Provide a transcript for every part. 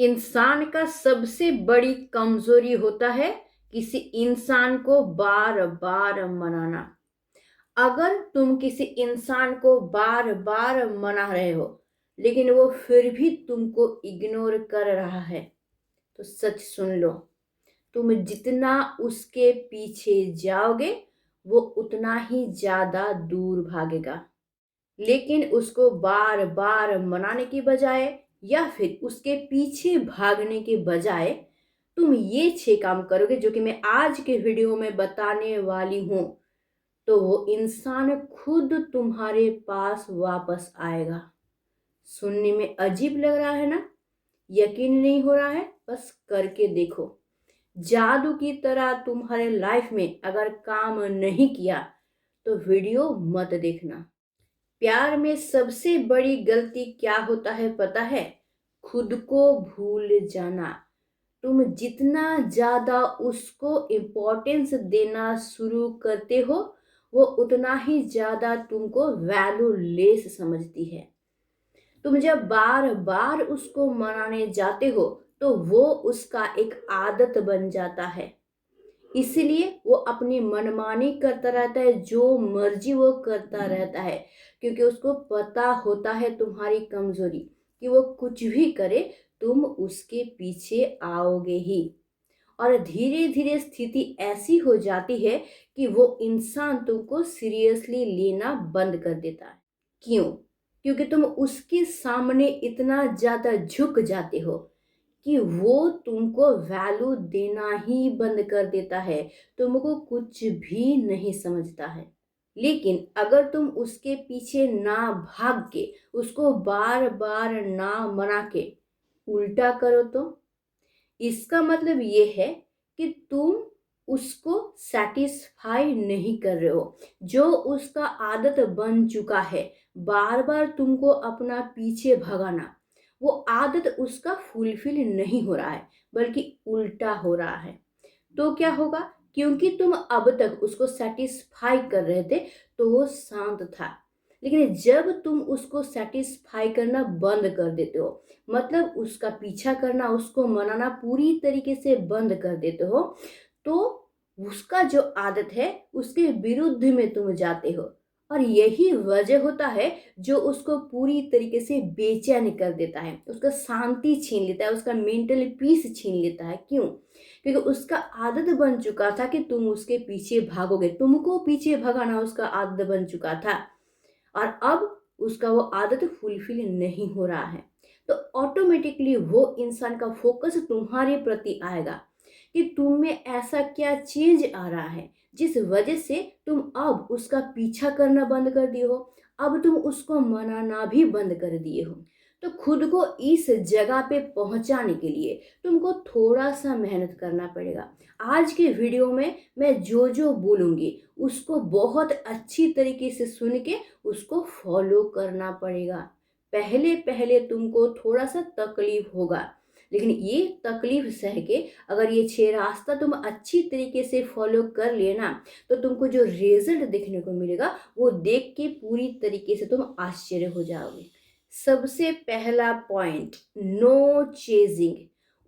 इंसान का सबसे बड़ी कमजोरी होता है किसी इंसान को बार बार मनाना। अगर तुम किसी इंसान को बार बार मना रहे हो लेकिन वो फिर भी तुमको इग्नोर कर रहा है, तो सच सुन लो, तुम जितना उसके पीछे जाओगे वो उतना ही ज्यादा दूर भागेगा। लेकिन उसको बार बार मनाने की बजाय या फिर उसके पीछे भागने के बजाय तुम ये 6 काम करोगे जो कि मैं आज के वीडियो में बताने वाली हूं, तो वो इंसान खुद तुम्हारे पास वापस आएगा। सुनने में अजीब लग रहा है ना? यकीन नहीं हो रहा है? बस करके देखो। जादू की तरह तुम्हारे लाइफ में अगर काम नहीं किया तो वीडियो मत देखना। प्यार में सबसे बड़ी गलती क्या होता है पता है? खुद को भूल जाना। तुम जितना ज्यादा उसको इम्पोर्टेंस देना शुरू करते हो वो उतना ही ज्यादा तुमको वैल्यूलेस समझती है। तुम जब बार बार उसको मनाने जाते हो तो वो उसका एक आदत बन जाता है। इसलिए वो अपनी मनमानी करता रहता है, जो मर्जी वो करता रहता है, क्योंकि उसको पता होता है तुम्हारी कमजोरी कि वो कुछ भी करे तुम उसके पीछे आओगे ही। और धीरे धीरे स्थिति ऐसी हो जाती है कि वो इंसान तुमको सीरियसली लेना बंद कर देता है। क्यों? क्योंकि तुम उसके सामने इतना ज्यादा झुक जाते हो कि वो तुमको वैल्यू देना ही बंद कर देता है, तुमको कुछ भी नहीं समझता है। लेकिन अगर तुम उसके पीछे ना भाग के उसको बार बार ना मना के उल्टा करो तो इसका मतलब ये है कि तुम उसको सेटिस्फाई नहीं कर रहे हो। जो उसका आदत बन चुका है बार बार तुमको अपना पीछे भगाना, वो आदत उसका फुलफिल नहीं हो रहा है बल्कि उल्टा हो रहा है। तो क्या होगा? क्योंकि तुम अब तक उसको सेटिस्फाई कर रहे थे तो वो शांत था, लेकिन जब तुम उसको सेटिस्फाई करना बंद कर देते हो, मतलब उसका पीछा करना, उसको मनाना पूरी तरीके से बंद कर देते हो, तो उसका जो आदत है उसके विरुद्ध में तुम जाते हो। और यही वजह होता है जो उसको पूरी तरीके से बेचैन कर देता है, उसका शांति छीन लेता है, उसका मेंटल पीस छीन लेता है। क्यों? क्योंकि उसका आदत बन चुका था कि तुम उसके पीछे भागोगे, तुमको पीछे भगाना उसका आदत बन चुका था। और अब उसका वो आदत फुलफिल नहीं हो रहा है, तो ऑटोमेटिकली वो इंसान का फोकस तुम्हारे प्रति आएगा कि तुम में ऐसा क्या चेंज आ रहा है जिस वजह से तुम अब उसका पीछा करना बंद कर दिए हो, अब तुम उसको मनाना भी बंद कर दिए हो। तो खुद को इस जगह पे पहुंचाने के लिए तुमको थोड़ा सा मेहनत करना पड़ेगा। आज के वीडियो में मैं जो जो बोलूंगी उसको बहुत अच्छी तरीके से सुन के उसको फॉलो करना पड़ेगा। पहले पहले तुमको थोड़ा सा तकलीफ होगा, लेकिन ये तकलीफ सह के अगर ये 6 रास्ता तुम अच्छी तरीके से फॉलो कर लेना तो तुमको जो रिजल्ट देखने को मिलेगा वो देख के पूरी तरीके से तुम आश्चर्य हो जाओगे। सबसे पहला पॉइंट, नो चेजिंग।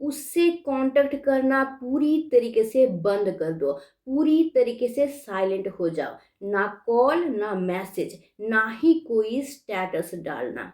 उससे कांटेक्ट करना पूरी तरीके से बंद कर दो, पूरी तरीके से साइलेंट हो जाओ। ना कॉल, ना मैसेज, ना ही कोई स्टेटस डालना।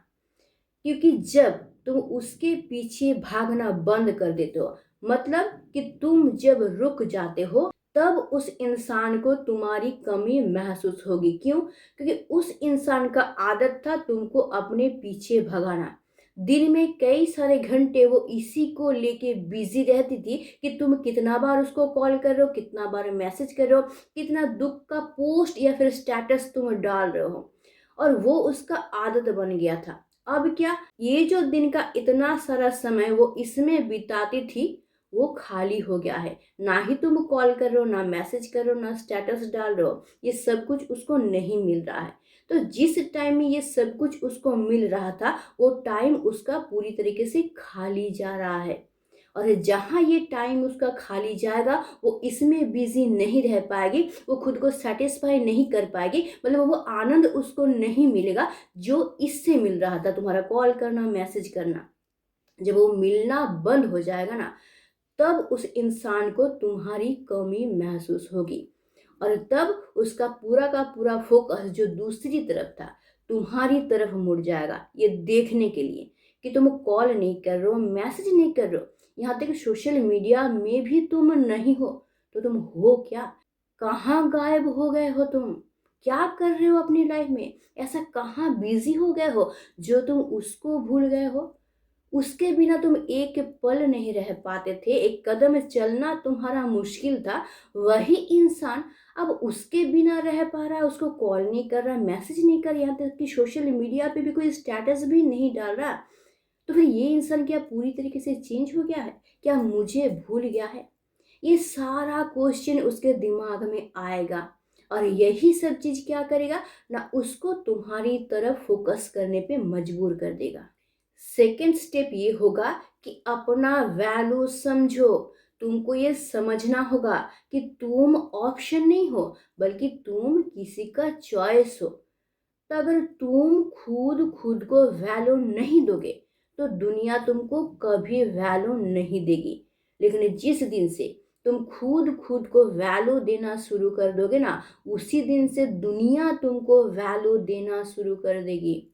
क्योंकि जब तुम उसके पीछे भागना बंद कर देते हो, मतलब कि तुम जब रुक जाते हो, तब उस इंसान को तुम्हारी कमी महसूस होगी। क्यों? क्योंकि उस इंसान का आदत था तुमको अपने पीछे भगाना। दिन में कई सारे घंटे वो इसी को लेके बिजी रहती थी कि तुम कितना बार उसको कॉल कर रहे हो, कितना बार मैसेज कर रहे हो, कितना दुख का पोस्ट या फिर स्टेटस तुम डाल रहे हो, और वो उसका आदत बन गया था। अब क्या, ये जो दिन का इतना सारा समय वो इसमें बिताती थी वो खाली हो गया है। ना ही तुम कॉल कर रहे हो, ना मैसेज कर रहे हो, ना स्टेटस डाल रहे हो, ये सब कुछ उसको नहीं मिल रहा है। तो जिस टाइम में ये सब कुछ उसको मिल रहा था वो टाइम उसका पूरी तरीके से खाली जा रहा है। और जहाँ ये टाइम उसका खाली जाएगा वो इसमें बिजी नहीं रह पाएगी, वो खुद को सेटिस्फाई नहीं कर पाएगी, मतलब वो आनंद उसको नहीं मिलेगा जो इससे मिल रहा था, तुम्हारा कॉल करना, मैसेज करना। जब वो मिलना बंद हो जाएगा ना, तब उस इंसान को तुम्हारी कमी महसूस होगी, और तब उसका पूरा का पूरा फोकस जो दूसरी तरफ था तुम्हारी तरफ मुड़ जाएगा, ये देखने के लिए कि तुम कॉल नहीं कर रहे हो, मैसेज नहीं कर रहे हो, यहाँ तक सोशल मीडिया में भी तुम नहीं हो। तो तुम हो क्या? कहाँ गायब हो गए हो तुम? क्या कर रहे हो अपनी लाइफ में? ऐसा कहाँ बिजी हो गए हो जो तुम उसको भूल गए हो? उसके बिना तुम एक पल नहीं रह पाते थे, एक कदम चलना तुम्हारा मुश्किल था। वही इंसान अब उसके बिना रह पा रहा है, उसको कॉल नहीं कर रहा, मैसेज नहीं कर, यहाँ तक कि सोशल मीडिया पे भी कोई स्टेटस भी नहीं डाल रहा। तो फिर ये इंसान क्या पूरी तरीके से चेंज हो गया है? क्या मुझे भूल गया है? ये सारा क्वेश्चन उसके दिमाग में आएगा, और यही सब चीज क्या करेगा ना, उसको तुम्हारी तरफ फोकस करने पे मजबूर कर देगा। सेकेंड स्टेप ये होगा कि अपना वैल्यू समझो। तुमको ये समझना होगा कि तुम ऑप्शन नहीं हो, बल्कि तुम किसी का चॉइस हो। तो अगर तुम खुद खुद को वैल्यू नहीं दोगे, तो दुनिया तुमको कभी वैल्यू नहीं देगी। लेकिन जिस दिन से तुम खुद खुद को वैल्यू देना शुरू कर दोगे ना, उसी दिन से दुनिया तुमको वैल्यू देना शुरू कर देगी।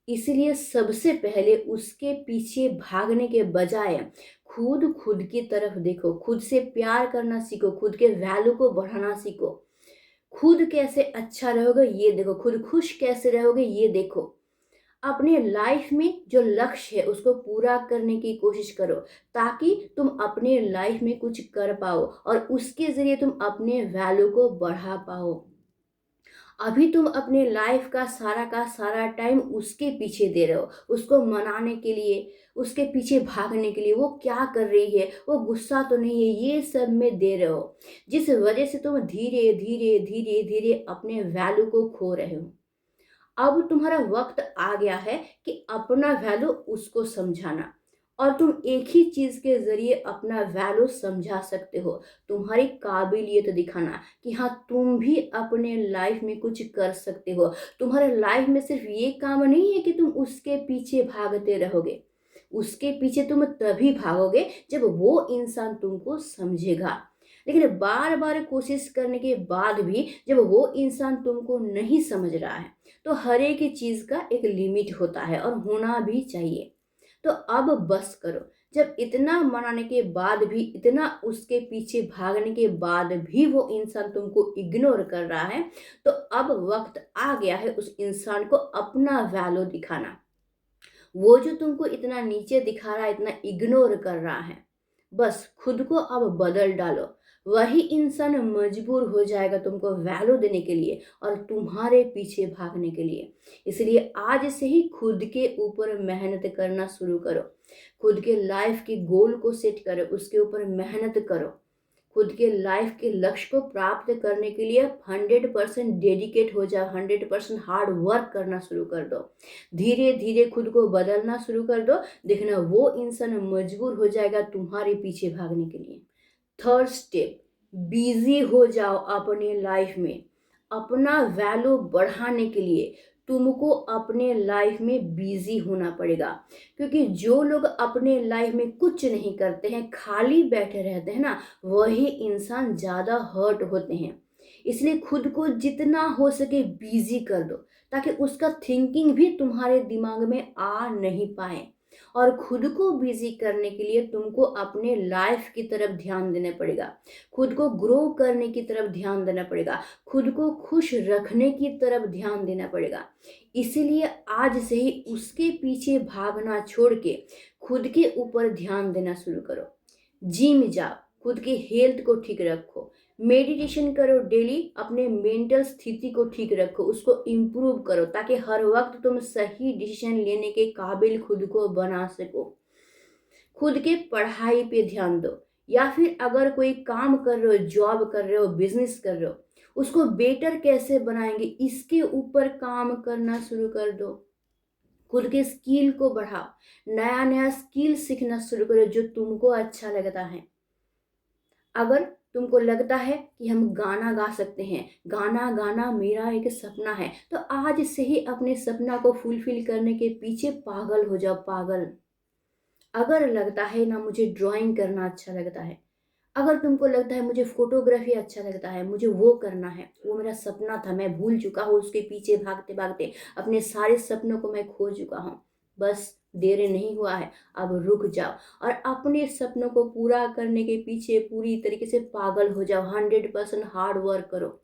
इसलिए सबसे पहले उसके पीछे भागने के बजाय खुद खुद की तरफ देखो, खुद से प्यार करना सीखो, खुद के वैल्यू को बढ़ाना सीखो। खुद कैसे अच्छा रहोगे ये देखो, खुद खुश कैसे रहोगे ये देखो। अपने लाइफ में जो लक्ष्य है उसको पूरा करने की कोशिश करो, ताकि तुम अपने लाइफ में कुछ कर पाओ और उसके जरिए तुम अपने वैल्यू को बढ़ा पाओ। अभी तुम अपने लाइफ का सारा टाइम उसके पीछे दे रहे हो, उसको मनाने के लिए, उसके पीछे भागने के लिए, वो क्या कर रही है, वो गुस्सा तो नहीं है, ये सब में दे रहे हो, जिस वजह से तुम धीरे धीरे धीरे धीरे अपने वैल्यू को खो रहे हो। अब तुम्हारा वक्त आ गया है कि अपना वैल्यू उसको समझाना, और तुम एक ही चीज के जरिए अपना वैल्यू समझा सकते हो, तुम्हारी काबिलियत दिखाना कि हाँ तुम भी अपने लाइफ में कुछ कर सकते हो। तुम्हारे लाइफ में सिर्फ ये काम नहीं है कि तुम उसके पीछे भागते रहोगे, उसके पीछे तुम तभी भागोगे जब वो इंसान तुमको समझेगा। लेकिन बार बार कोशिश करने के बाद भी जब वो इंसान तुमको नहीं समझ रहा है, तो हर एक चीज का एक लिमिट होता है और होना भी चाहिए। तो अब बस करो। जब इतना मनाने के बाद भी, इतना उसके पीछे भागने के बाद भी वो इंसान तुमको इग्नोर कर रहा है, तो अब वक्त आ गया है उस इंसान को अपना वैल्यू दिखाना। वो जो तुमको इतना नीचे दिखा रहा है, इतना इग्नोर कर रहा है, बस खुद को अब बदल डालो। वही इंसान मजबूर हो जाएगा तुमको वैल्यू देने के लिए और तुम्हारे पीछे भागने के लिए। इसलिए आज से ही खुद के ऊपर मेहनत करना शुरू करो। खुद के लाइफ के गोल को सेट करो, उसके ऊपर मेहनत करो। खुद के लाइफ के लक्ष्य को प्राप्त करने के लिए 100% डेडिकेट हो जाओ, 100% हार्ड वर्क करना शुरू कर दो। धीरे धीरे खुद को बदलना शुरू कर दो। देखना वो इंसान मजबूर हो जाएगा तुम्हारे पीछे भागने के लिए। थर्ड स्टेप, बिजी हो जाओ अपने लाइफ में। अपना वैल्यू बढ़ाने के लिए तुमको अपने लाइफ में बिजी होना पड़ेगा, क्योंकि जो लोग अपने लाइफ में कुछ नहीं करते हैं, खाली बैठे रहते हैं ना, वही इंसान ज़्यादा हर्ट होते हैं। इसलिए खुद को जितना हो सके बिजी कर दो, ताकि उसका थिंकिंग भी तुम्हारे दिमाग में आ नहीं पाए। और खुद को बिजी करने के लिए तुमको अपने लाइफ की तरफ ध्यान देना पड़ेगा, खुद को ग्रो करने की तरफ ध्यान देना पड़ेगा, खुद को खुश रखने की तरफ ध्यान देना पड़ेगा। इसीलिए आज से ही उसके पीछे भागना छोड़ के खुद के ऊपर ध्यान देना शुरू करो। जिम जाओ, खुद की हेल्थ को ठीक रखो, मेडिटेशन करो डेली, अपने मेंटल स्थिति को ठीक रखो, उसको इम्प्रूव करो, ताकि हर वक्त तुम सही डिसीजन लेने के काबिल खुद को बना सको। खुद के पढ़ाई पे ध्यान दो, या फिर अगर कोई काम कर रहे हो, जॉब कर रहे हो, बिजनेस कर रहे हो, उसको बेटर कैसे बनाएंगे इसके ऊपर काम करना शुरू कर दो। खुद के स्किल को बढ़ाओ, नया नया स्किल सीखना शुरू करो जो तुमको अच्छा लगता है। अगर तुमको लगता है कि हम गाना गा सकते हैं, गाना गाना मेरा एक सपना है, तो आज से ही अपने सपना को फुलफिल करने के पीछे पागल हो जाओ, पागल। अगर लगता है ना मुझे ड्राइंग करना अच्छा लगता है, अगर तुमको लगता है मुझे फ़ोटोग्राफ़ी अच्छा लगता है, मुझे वो करना है, वो मेरा सपना था, मैं भूल चुका हूँ उसके पीछे भागते-भागते, अपने सारे सपनों को मैं खो चुका हूँ। बस देर नहीं हुआ है, अब रुक जाओ और अपने सपनों को पूरा करने के पीछे पूरी तरीके से पागल हो जाओ, 100% हार्ड वर्क करो।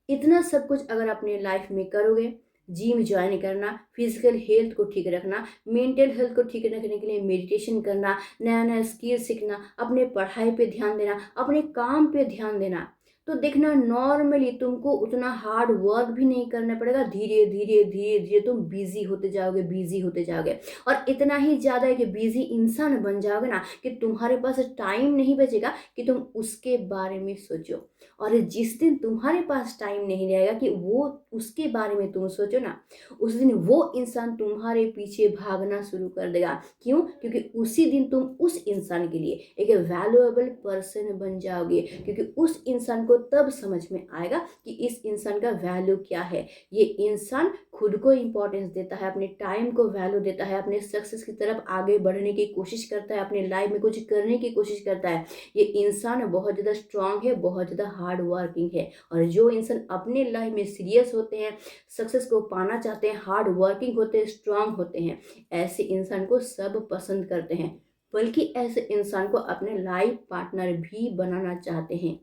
इतना सब कुछ अगर अपने लाइफ में करोगे, जिम जॉइन करना, फिजिकल हेल्थ को ठीक रखना, मेंटल हेल्थ को ठीक रखने के लिए मेडिटेशन करना, नया नया स्किल सीखना, अपने पढ़ाई पे ध्यान देना, अपने काम पे ध्यान देना, तो देखना नॉर्मली तुमको उतना हार्ड वर्क भी नहीं करना पड़ेगा। धीरे धीरे धीरे धीरे तुम बिजी होते जाओगे, बिजी होते जाओगे और इतना ही ज़्यादा है कि बिजी इंसान बन जाओगे ना कि तुम्हारे पास टाइम नहीं बचेगा कि तुम उसके बारे में सोचो। और जिस दिन तुम्हारे पास टाइम नहीं रहेगा कि वो उसके बारे में तुम सोचो ना, उस दिन वो इंसान तुम्हारे पीछे भागना शुरू कर देगा। क्यों? क्योंकि उसी दिन तुम उस इंसान के लिए एक वैल्यूएबल पर्सन बन जाओगे, क्योंकि उस इंसान को तब समझ में आएगा कि इस इंसान का वैल्यू क्या है। ये इंसान खुद को इम्पोर्टेंस देता है, अपने टाइम को वैल्यू देता है, अपने सक्सेस की तरफ आगे बढ़ने की कोशिश करता है, अपने लाइफ में कुछ करने की कोशिश करता है। ये इंसान बहुत ज़्यादा स्ट्रांग है, बहुत ज़्यादा हार्ड वर्किंग है। और जो इंसान अपने लाइफ में सीरियस होते हैं, सक्सेस को पाना चाहते हैं, हार्ड वर्किंग होते हैं, स्ट्रांग होते हैं, ऐसे इंसान को सब पसंद करते हैं, बल्कि ऐसे इंसान को अपने लाइफ पार्टनर भी बनाना चाहते हैं।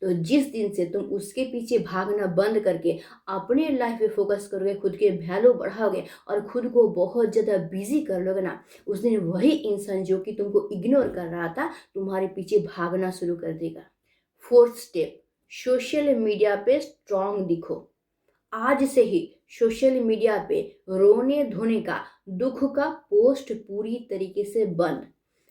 तो जिस दिन से तुम उसके पीछे भागना बंद करके अपने लाइफ पे फोकस करोगे, खुद के वैल्यू बढ़ाओगे और खुद को बहुत ज़्यादा बिजी कर लोगे ना, उस दिन वही इंसान जो कि तुमको इग्नोर कर रहा था तुम्हारे पीछे भागना शुरू कर देगा। फोर्थ स्टेप, सोशल मीडिया पे स्ट्रांग दिखो। आज से ही सोशल मीडिया पे रोने धोने का, दुख का पोस्ट पूरी तरीके से बंद।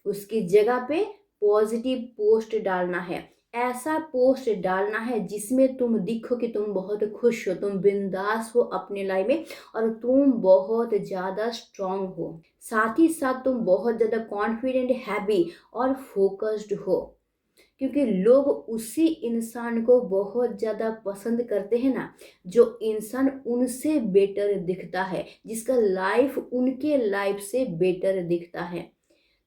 उसकी जगह पे पॉजिटिव पोस्ट डालना है। ऐसा पोस्ट डालना है जिसमें तुम दिखो कि तुम बहुत खुश हो, तुम बिंदास हो अपने लाइफ में और तुम बहुत ज़्यादा स्ट्रांग हो। साथ ही साथ तुम बहुत ज़्यादा कॉन्फिडेंट, हैप्पी और फोकस्ड हो, क्योंकि लोग उसी इंसान को बहुत ज़्यादा पसंद करते हैं ना, जो इंसान उनसे बेटर दिखता है, जिसका लाइफ उनके लाइफ से बेटर दिखता है।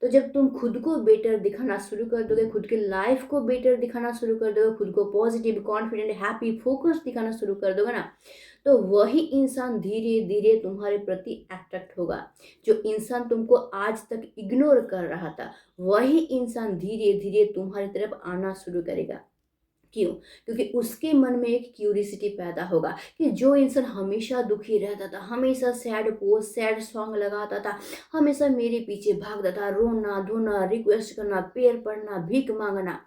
तो जब तुम खुद को बेटर दिखाना शुरू कर दोगे, खुद के लाइफ को बेटर दिखाना शुरू कर दोगे, खुद को पॉजिटिव, कॉन्फिडेंट, हैप्पी, फोकस दिखाना शुरू कर दोगे ना, तो वही इंसान धीरे धीरे तुम्हारे प्रति अट्रैक्ट होगा। जो इंसान तुमको आज तक इग्नोर कर रहा था, वही इंसान धीरे धीरे तुम्हारी तरफ आना शुरू करेगा। क्यों? क्योंकि उसके मन में एक क्यूरियोसिटी पैदा होगा कि जो इंसान हमेशा दुखी रहता था, हमेशा सैड पोस्ट, सैड सॉन्ग लगाता था, हमेशा मेरे पीछे भागता था, रोना धोना, रिक्वेस्ट करना, पैर पड़ना, भीख मांगना,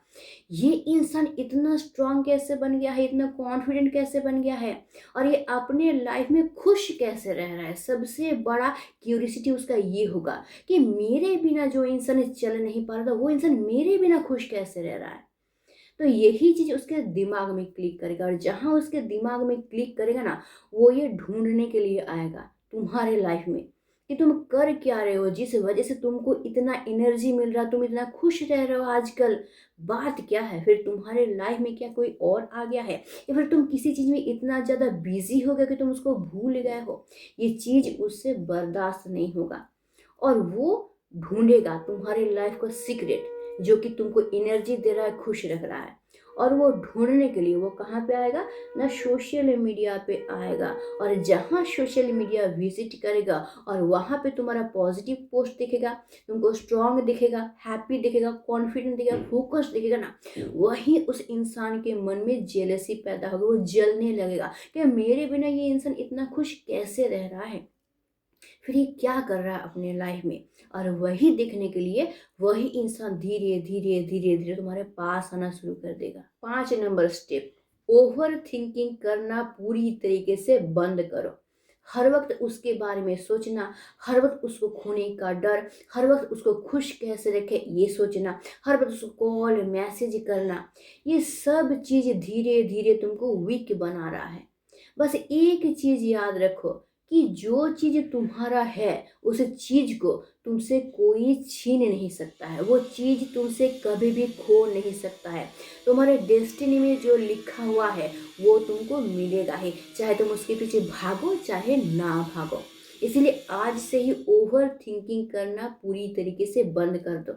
ये इंसान इतना स्ट्रांग कैसे बन गया है, इतना कॉन्फिडेंट कैसे बन गया है और ये अपने लाइफ में खुश कैसे रह रहा है। सबसे बड़ा क्यूरियोसिटी उसका ये होगा कि मेरे बिना जो इंसान चल नहीं पा रहा था, वो इंसान मेरे बिना खुश कैसे रह रहा है। तो यही चीज़ उसके दिमाग में क्लिक करेगा और जहाँ उसके दिमाग में क्लिक करेगा ना, वो ये ढूंढने के लिए आएगा तुम्हारे लाइफ में कि तुम कर क्या रहे हो, जिस वजह से तुमको इतना एनर्जी मिल रहा, तुम इतना खुश रह रहे हो आजकल। बात क्या है? फिर तुम्हारे लाइफ में क्या कोई और आ गया है या फिर तुम किसी चीज़ में इतना ज़्यादा बिजी हो गए कि तुम उसको भूल गए हो? ये चीज़ उससे बर्दाश्त नहीं होगा और वो ढूंढेगा तुम्हारे लाइफ का सीक्रेट, जो कि तुमको एनर्जी दे रहा है, खुश रख रहा है। और वो ढूंढने के लिए वो कहाँ पे आएगा ना, सोशल मीडिया पे आएगा। और जहाँ सोशल मीडिया विजिट करेगा और वहाँ पे तुम्हारा पॉजिटिव पोस्ट दिखेगा, तुमको स्ट्रांग दिखेगा, हैप्पी दिखेगा, कॉन्फिडेंट दिखेगा, फोकस दिखेगा ना, वहीं उस इंसान के मन में जेलसी पैदा होगी। वो जलने लगेगा कि मेरे बिना ये इंसान इतना खुश कैसे रह रहा है, फिर ये क्या कर रहा है अपने लाइफ में। और वही देखने के लिए वही इंसान धीरे धीरे धीरे धीरे तुम्हारे पास आना शुरू कर देगा। 5 नंबर स्टेप, ओवर थिंकिंग करना पूरी तरीके से बंद करो। हर वक्त उसके बारे में सोचना, हर वक्त उसको खोने का डर, हर वक्त उसको खुश कैसे रखे ये सोचना, हर वक्त उसको कॉल मैसेज करना, ये सब चीज़ धीरे धीरे तुमको वीक बना रहा है। बस एक चीज़ याद रखो कि जो चीज़ तुम्हारा है, उस चीज़ को तुमसे कोई छीन नहीं सकता है, वो चीज़ तुमसे कभी भी खो नहीं सकता है। तुम्हारे डेस्टिनी में जो लिखा हुआ है वो तुमको मिलेगा ही, चाहे तुम उसके पीछे भागो चाहे ना भागो। इसलिए आज से ही ओवर थिंकिंग करना पूरी तरीके से बंद कर दो।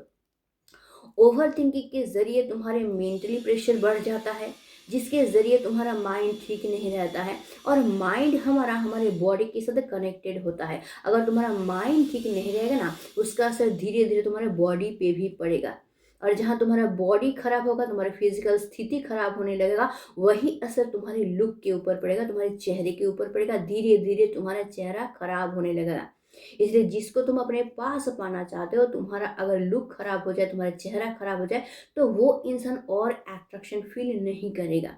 ओवर थिंकिंग के ज़रिए तुम्हारे मेंटली प्रेशर बढ़ जाता है, जिसके ज़रिए तुम्हारा माइंड ठीक नहीं रहता है। और माइंड हमारा हमारे बॉडी के साथ कनेक्टेड होता है। अगर तुम्हारा माइंड ठीक नहीं रहेगा ना, उसका असर धीरे धीरे तुम्हारे बॉडी पे भी पड़ेगा। और जहाँ तुम्हारा बॉडी खराब होगा, तुम्हारी फिजिकल स्थिति खराब होने लगेगा, वही असर तुम्हारे लुक के ऊपर पड़ेगा, तुम्हारे चेहरे के ऊपर पड़ेगा। धीरे धीरे तुम्हारा चेहरा खराब होने लगेगा। इसलिए जिसको तुम अपने पास पाना चाहते हो, तुम्हारा अगर लुक खराब हो जाए, तुम्हारा चेहरा खराब हो जाए, तो वो इंसान और अट्रैक्शन फील नहीं करेगा।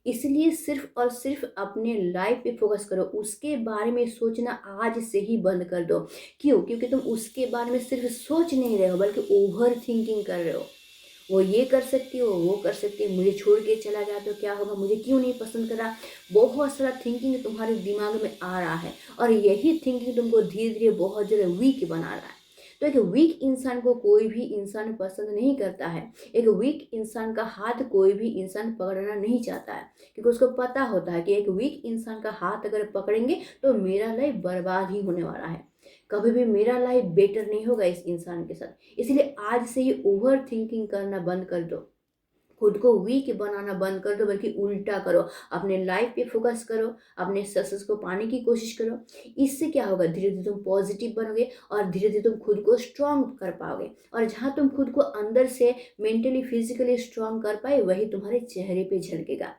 इसलिए सिर्फ और सिर्फ अपने लाइफ पे फोकस करो, उसके बारे में सोचना आज से ही बंद कर दो। क्यों? क्योंकि तुम उसके बारे में सिर्फ सोच नहीं रहे हो, बल्कि ओवर थिंकिंग कर रहे हो। वो ये कर सकती हो, वो कर सकती है, मुझे छोड़ के चला गया तो क्या होगा, मुझे क्यों नहीं पसंद करा। बहुत सारा थिंकिंग तुम्हारे दिमाग में आ रहा है, और यही थिंकिंग तुमको धीरे धीरे बहुत ज़्यादा वीक बना रहा है। तो एक वीक इंसान को कोई भी इंसान पसंद नहीं करता है। एक वीक इंसान का हाथ कोई भी इंसान पकड़ना नहीं चाहता है, क्योंकि उसको पता होता है कि एक वीक इंसान का हाथ अगर पकड़ेंगे तो मेरा लाइफ बर्बाद ही होने वाला है, कभी भी मेरा लाइफ बेटर नहीं होगा इस इंसान के साथ। इसलिए आज से ही ओवर थिंकिंग करना बंद कर दो, खुद को वीक बनाना बंद कर दो, बल्कि उल्टा करो। अपने लाइफ पे फोकस करो, अपने सक्सेस को पाने की कोशिश करो। इससे क्या होगा, धीरे धीरे तुम पॉजिटिव बनोगे, और धीरे धीरे तुम खुद को स्ट्रांग कर पाओगे। और जहाँ तुम खुद को अंदर से मेंटली फिजिकली स्ट्रांग कर पाए, वही तुम्हारे चेहरे पे झलकेगा।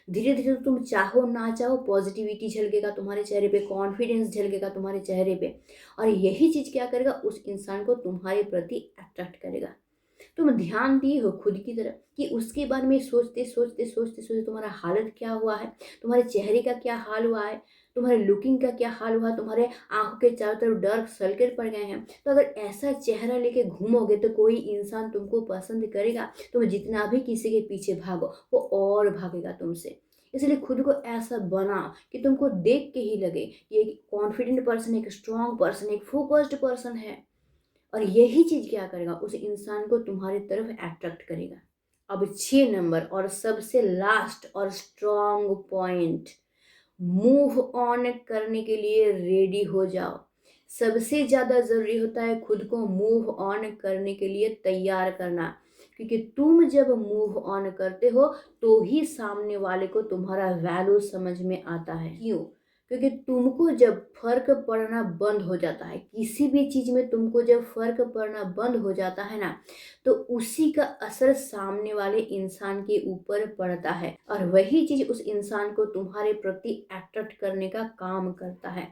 धीरे धीरे तुम चाहो ना चाहो, पॉजिटिविटी झलकेगा तुम्हारे चेहरे पे, कॉन्फिडेंस झलकेगा तुम्हारे चेहरे पे। और यही चीज़ क्या करेगा, उस इंसान को तुम्हारे प्रति अट्रैक्ट करेगा। तुम ध्यान दिए हो खुद की तरफ कि उसके बारे में सोचते सोचते सोचते सोचते तुम्हारा हालत क्या हुआ है, तुम्हारे चेहरे का क्या हाल हुआ है, तुम्हारे लुकिंग का क्या हाल हुआ, तुम्हारे आंखों के चारों तरफ डार्क सर्कल पड़ गए हैं। तो अगर ऐसा चेहरा लेके घूमोगे तो कोई इंसान तुमको पसंद करेगा। तुम जितना भी किसी के पीछे भागो, वो और भागेगा तुमसे। इसलिए खुद को ऐसा बनाओ कि तुमको देख के ही लगे कि एक कॉन्फिडेंट पर्सन, एक स्ट्रांग पर्सन, एक फोकस्ड पर्सन है। और यही चीज क्या करेगा, उस इंसान को तुम्हारी तरफ अट्रैक्ट करेगा। अब 6 नंबर और सबसे लास्ट और स्ट्रॉन्ग पॉइंट, मूव ऑन करने के लिए रेडी हो जाओ। सबसे ज्यादा जरूरी होता है खुद को मूव ऑन करने के लिए तैयार करना, क्योंकि तुम जब मूव ऑन करते हो तो ही सामने वाले को तुम्हारा वैल्यू समझ में आता है। क्यों? क्योंकि तुमको जब फर्क पड़ना बंद हो जाता है, किसी भी चीज में तुमको जब फर्क पड़ना बंद हो जाता है ना, तो उसी का असर सामने वाले इंसान के ऊपर पड़ता है, और वही चीज उस इंसान को तुम्हारे प्रति अट्रैक्ट करने का काम करता है।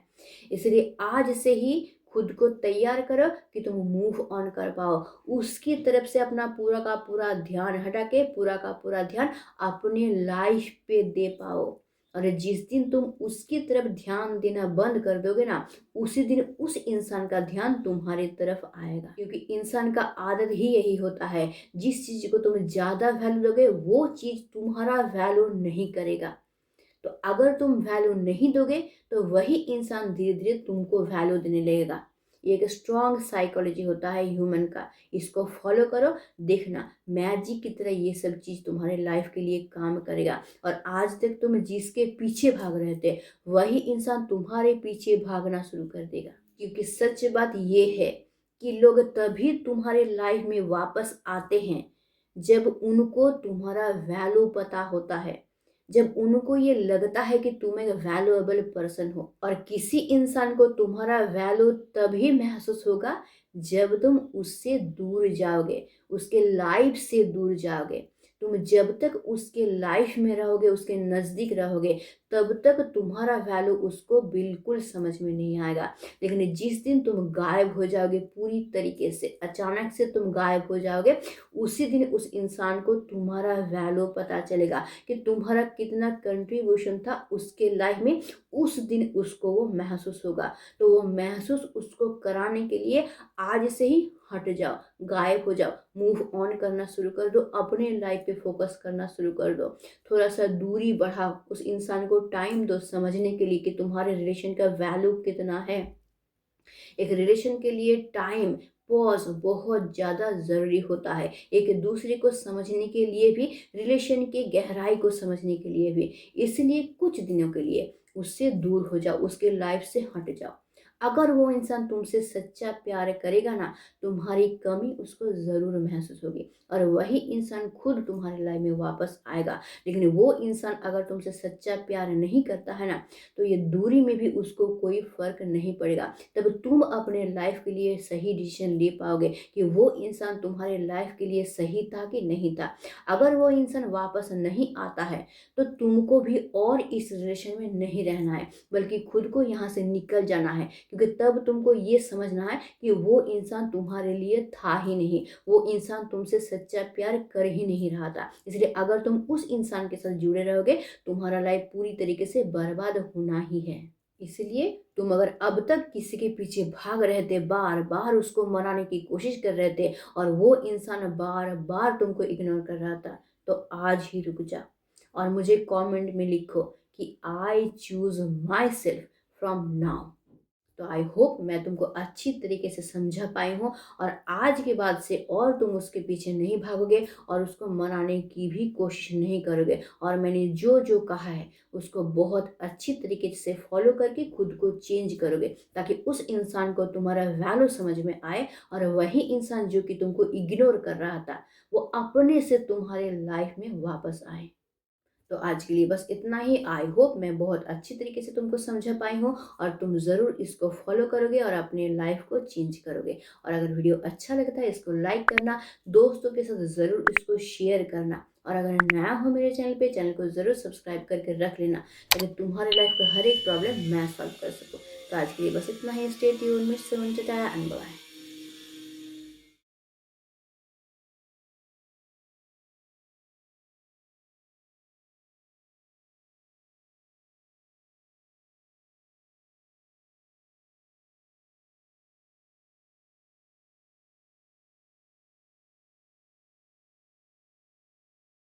इसलिए आज से ही खुद को तैयार करो कि तुम मूव ऑन कर पाओ, उसकी तरफ से अपना पूरा का पूरा ध्यान हटा के पूरा का पूरा ध्यान अपने लाइफ पे दे पाओ। और जिस दिन तुम उसकी तरफ ध्यान देना बंद कर दोगे ना, उसी दिन उस इंसान का ध्यान तुम्हारी तरफ आएगा। क्योंकि इंसान का आदत ही यही होता है, जिस चीज को तुम ज्यादा वैल्यू दोगे वो चीज तुम्हारा वैल्यू नहीं करेगा। तो अगर तुम वैल्यू नहीं दोगे तो वही इंसान धीरे धीरे तुमको वैल्यू देने लगेगा। ये एक स्ट्रॉन्ग साइकोलॉजी होता है ह्यूमन का, इसको फॉलो करो, देखना मैजिक की तरह ये सब चीज़ तुम्हारे लाइफ के लिए काम करेगा। और आज तक तुम जिसके पीछे भाग रहे थे, वही इंसान तुम्हारे पीछे भागना शुरू कर देगा। क्योंकि सच बात ये है कि लोग तभी तुम्हारे लाइफ में वापस आते हैं जब उनको तुम्हारा वैल्यू पता होता है, जब उनको ये लगता है कि तुम एक वैल्यूएबल पर्सन हो। और किसी इंसान को तुम्हारा वैल्यू तभी महसूस होगा जब तुम उससे दूर जाओगे, उसके लाइफ से दूर जाओगे। तुम जब तक उसके लाइफ में रहोगे, उसके नज़दीक रहोगे, तब तक तुम्हारा वैल्यू उसको बिल्कुल समझ में नहीं आएगा। लेकिन जिस दिन तुम गायब हो जाओगे पूरी तरीके से, अचानक से तुम गायब हो जाओगे, उसी दिन उस इंसान को तुम्हारा वैल्यू पता चलेगा कि तुम्हारा कितना कंट्रीब्यूशन था उसके लाइफ में। उस दिन उसको वो महसूस होगा। तो वो महसूस उसको कराने के लिए आज से ही हट जाओ, गायब हो जाओ, मूव ऑन करना शुरू कर दो, अपने लाइफ पे फोकस करना शुरू कर दो। थोड़ा सा दूरी बढ़ाओ, उस इंसान को टाइम दो समझने के लिए कि तुम्हारे रिलेशन का वैल्यू कितना है। एक रिलेशन के लिए टाइम, पॉज बहुत ज़्यादा ज़रूरी होता है, एक दूसरे को समझने के लिए भी, रिलेशन के गहराई को समझने के लिए भी। इसलिए कुछ दिनों के लिए उससे दूर हो जाओ, उसके लाइफ से हट जाओ। अगर वो इंसान तुमसे सच्चा प्यार करेगा ना, तुम्हारी कमी उसको ज़रूर महसूस होगी और वही इंसान खुद तुम्हारी लाइफ में वापस आएगा। लेकिन वो इंसान अगर तुमसे सच्चा प्यार नहीं करता है ना, तो ये दूरी में भी उसको कोई फ़र्क नहीं पड़ेगा। तब तुम अपने लाइफ के लिए सही डिसीजन ले पाओगे कि वो इंसान तुम्हारे लाइफ के लिए सही था कि नहीं था। अगर वो इंसान वापस नहीं आता है, तो तुमको भी और इस रिलेशन में नहीं रहना है, बल्कि खुद को यहाँ से निकल जाना है, क्योंकि तब तुमको ये समझना है कि वो इंसान तुम्हारे लिए था ही नहीं, वो इंसान तुमसे सच्चा प्यार कर ही नहीं रहा था। इसलिए अगर तुम उस इंसान के साथ जुड़े रहोगे, तुम्हारा लाइफ पूरी तरीके से बर्बाद होना ही है। इसलिए तुम अगर अब तक किसी के पीछे भाग रहे थे, बार बार उसको मनाने की कोशिश कर रहे थे और वो इंसान बार बार तुमको इग्नोर कर रहा था, तो आज ही रुक जा और मुझे कमेंट में लिखो कि I choose my self from now. तो आई होप मैं तुमको अच्छी तरीके से समझा पाई हूँ और आज के बाद से और तुम उसके पीछे नहीं भागोगे और उसको मनाने की भी कोशिश नहीं करोगे और मैंने जो जो कहा है उसको बहुत अच्छी तरीके से फॉलो करके खुद को चेंज करोगे, ताकि उस इंसान को तुम्हारा वैल्यू समझ में आए और वही इंसान जो कि तुमको इग्नोर कर रहा था, वो अपने से तुम्हारे लाइफ में वापस आए। तो आज के लिए बस इतना ही। आई होप मैं बहुत अच्छी तरीके से तुमको समझा पाई हूँ और तुम ज़रूर इसको फॉलो करोगे और अपने लाइफ को चेंज करोगे। और अगर वीडियो अच्छा लगता है इसको लाइक करना, दोस्तों के साथ ज़रूर इसको शेयर करना और अगर नया हो मेरे चैनल पे, चैनल को ज़रूर सब्सक्राइब करके रख लेना, ताकि तुम्हारे लाइफ का हर एक प्रॉब्लम मैं सॉल्व कर सकूँ। तो आज के लिए बस इतना ही। स्टे ट्यून्ड, मिस सुन, टाटा एंड बाय।